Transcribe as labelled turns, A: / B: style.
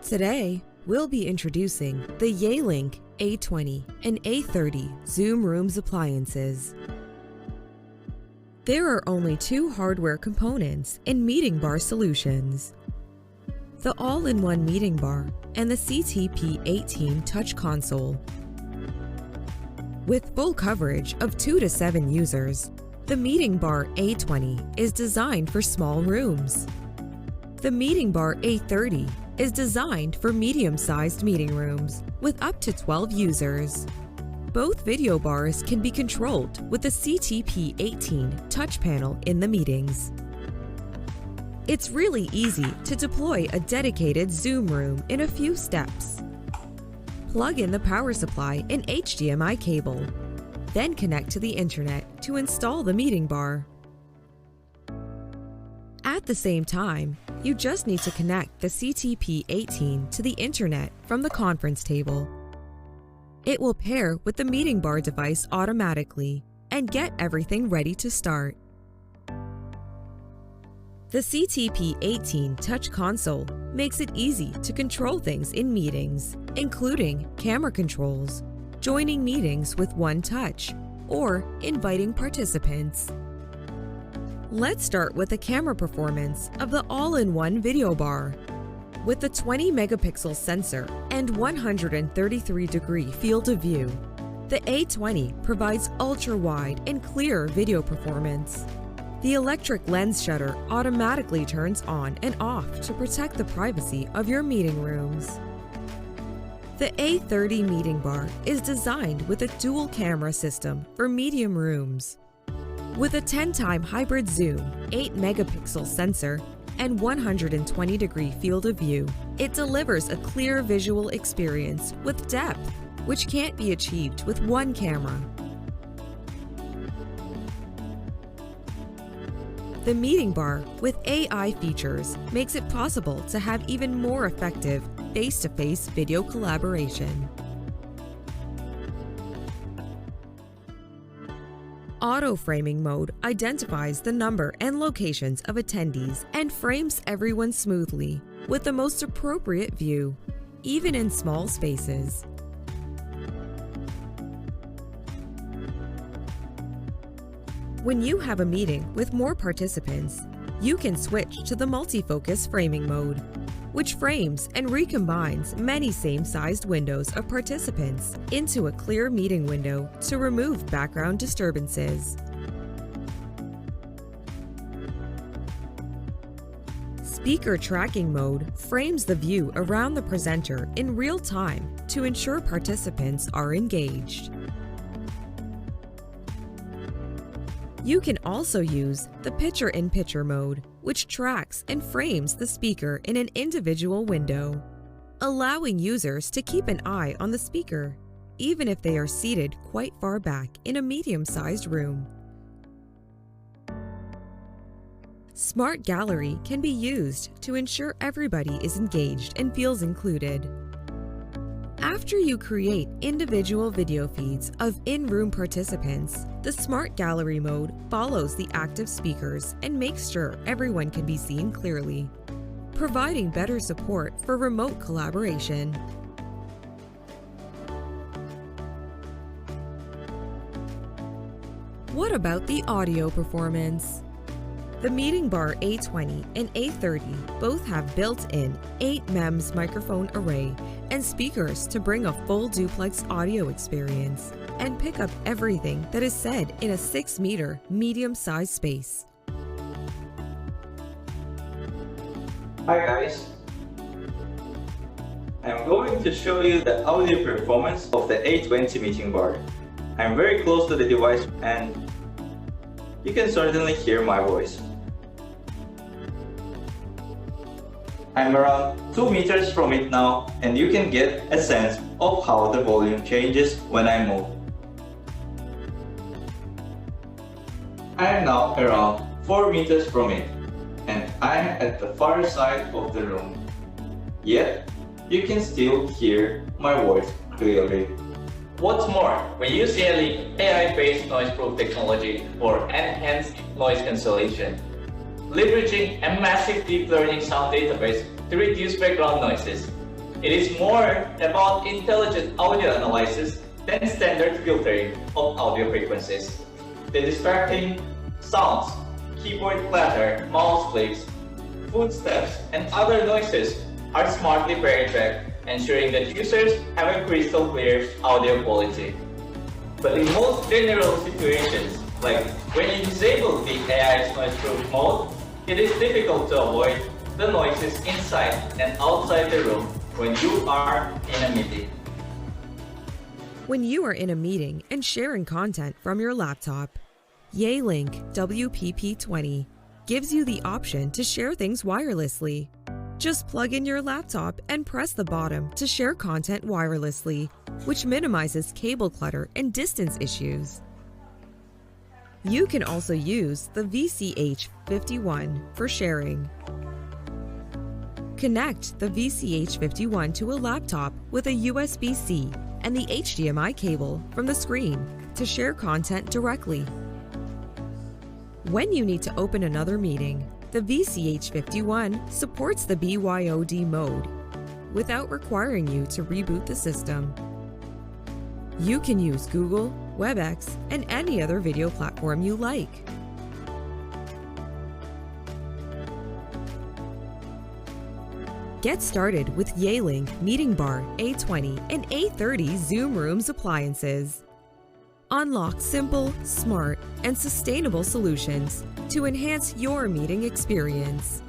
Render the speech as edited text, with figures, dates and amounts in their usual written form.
A: Today, we'll be introducing the Yealink A20 and A30 Zoom Rooms appliances. There are only two hardware components in MeetingBar solutions: the all-in-one MeetingBar and the CTP18 Touch Console. With full coverage of 2 to 7 users, the MeetingBar A20 is designed for small rooms. The MeetingBar A30 is designed for medium-sized meeting rooms with up to 12 users. Both video bars can be controlled with the CTP18 touch panel in the meetings. It's really easy to deploy a dedicated Zoom room in a few steps. Plug in the power supply and HDMI cable, then connect to the internet to install the MeetingBar. At the same time, you just need to connect the CTP18 to the internet from the conference table. It will pair with the MeetingBar device automatically and get everything ready to start. The CTP18 Touch Console makes it easy to control things in meetings, including camera controls, joining meetings with one touch, or inviting participants. Let's start with the camera performance of the all-in-one video bar. With the 20-megapixel sensor and 133-degree field of view, the A20 provides ultra-wide and clear video performance. The electric lens shutter automatically turns on and off to protect the privacy of your meeting rooms. The A30 MeetingBar is designed with a dual camera system for medium rooms. With a 10-time hybrid zoom, 8-megapixel sensor, and 120-degree field of view, it delivers a clear visual experience with depth, which can't be achieved with one camera. The MeetingBar with AI features makes it possible to have even more effective face-to-face video collaboration. Auto-framing mode identifies the number and locations of attendees and frames everyone smoothly with the most appropriate view, even in small spaces. When you have a meeting with more participants, you can switch to the multi-focus framing mode, which frames and recombines many same-sized windows of participants into a clear meeting window to remove background disturbances. Speaker tracking mode frames the view around the presenter in real time to ensure participants are engaged. You can also use the picture-in-picture mode, which tracks and frames the speaker in an individual window, allowing users to keep an eye on the speaker, even if they are seated quite far back in a medium-sized room. Smart Gallery can be used to ensure everybody is engaged and feels included. After you create individual video feeds of in-room participants, the Smart Gallery mode follows the active speakers and makes sure everyone can be seen clearly, providing better support for remote collaboration. What about the audio performance? The MeetingBar A20 and A30 both have built-in 8 MEMS microphone array and speakers to bring a full duplex audio experience and pick up everything that is said in a 6-meter medium-sized space.
B: Hi guys! I'm going to show you the audio performance of the A20 MeetingBar. I'm very close to the device and you can certainly hear my voice. I'm around 2 meters from it now and you can get a sense of how the volume changes when I move. I am now around 4 meters from it and I am at the far side of the room. Yet, you can still hear my voice clearly.
C: What's more, we use Yealink AI-based noise-proof technology for enhanced noise cancellation, leveraging a massive deep learning sound database to reduce background noises. It is more about intelligent audio analysis than standard filtering of audio frequencies. The distracting sounds, keyboard clatter, mouse clicks, footsteps, and other noises are smartly paired back, ensuring that users have a crystal clear audio quality. But in most general situations, like when you disable the AI's noise-proof mode, it is difficult to avoid the noises inside and outside the room when you are in a meeting.
A: When you are in a meeting and sharing content from your laptop, Yealink WPP20 gives you the option to share things wirelessly. Just plug in your laptop and press the bottom to share content wirelessly, which minimizes cable clutter and distance issues. You can also use the VCH51 for sharing. Connect the VCH51 to a laptop with a USB-C and the HDMI cable from the screen to share content directly. When you need to open another meeting, the VCH51 supports the BYOD mode without requiring you to reboot the system. You can use Google, WebEx, and any other video platform you like. Get started with Yealink MeetingBar, A20, and A30 Zoom Rooms appliances. Unlock simple, smart, and sustainable solutions to enhance your meeting experience.